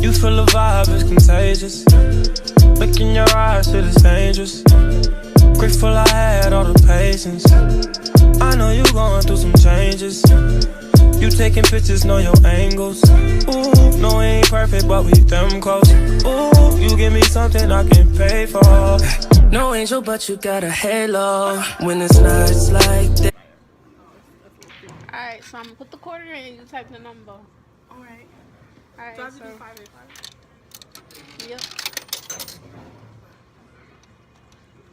You feel the vibe is contagious. Look in your eyes, shit is dangerous. Grateful I had all the patience. I know you going through some changes. You taking pictures, know your angles. Ooh, no, we ain't perfect, but we them close. Ooh, you give me something I can pay for. No angel, but you got a halo. When it's nights like that. Alright, so I'm gonna put the quarter in and you type the number. Alright. Alright, So I have to so. do 585? Yep.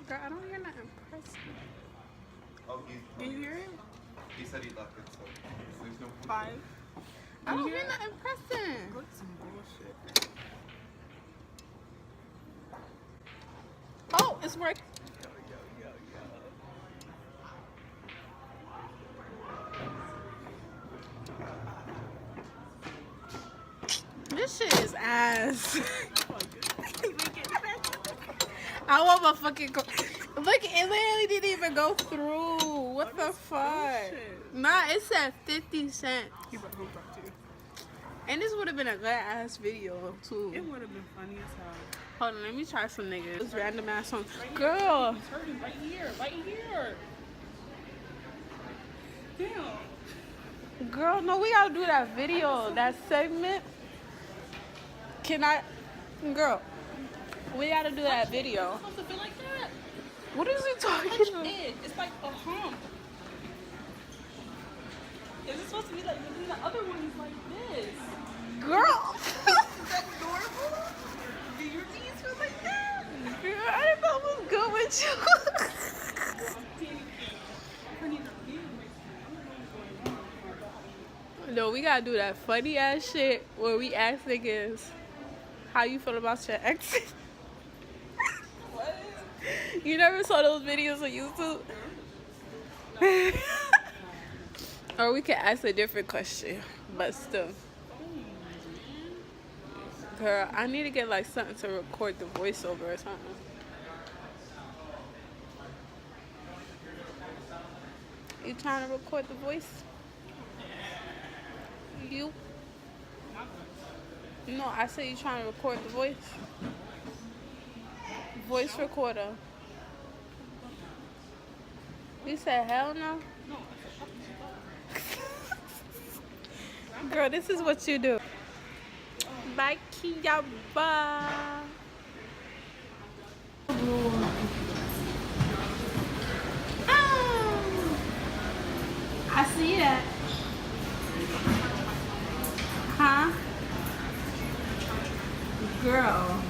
Girl, I don't hear nothing pressing. Oh, Can you hear it? he said he left it, so there's no point. 5. I don't hear nothing pressing. Look, some bullshit. Oh, it's working. This shit is ass. I want my fucking look, it literally didn't even go through. What the fuck? Nah, it said 50 cents. He better hook up too. And this would have been a good ass video too. It would have been funny as hell. Hold on, let me try some niggas. This random ass song. Girl. It's hurting right here. Right here. Damn. Girl, no, we gotta do that video, that segment. Can I? Girl, we gotta do that video. It's supposed to feel like that. What is he talking about? It's like a hump. Is it supposed to be like the other one is like this? Girl. Is that adorable? Do your knees feel like that? Girl, I didn't know what was good with you. No, we gotta do that funny ass shit where we ask niggas how you feel about your ex. What? You never saw those videos on YouTube? Or we could ask a different question, but still. Girl, I need to get like something to record the voiceover or something. You trying to record the voice? You? No, I said you trying to record the voice. Voice recorder. You said hell no? Girl, this is what you do. Bye, Kiyaba. I see that. Huh? Girl.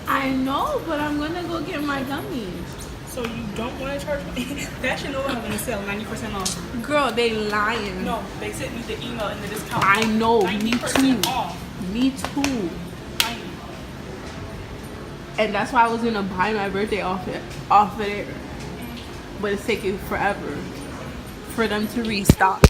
I know, but I'm gonna go get my gummies. So you don't want to charge me? That should know what I'm going to sell, 90% off. Girl, they lying. No, they sent me the email and the discount. I know, me too. 90% off. Me too. And that's why I was gonna buy my birthday off of it. But it's taking forever for them to restock.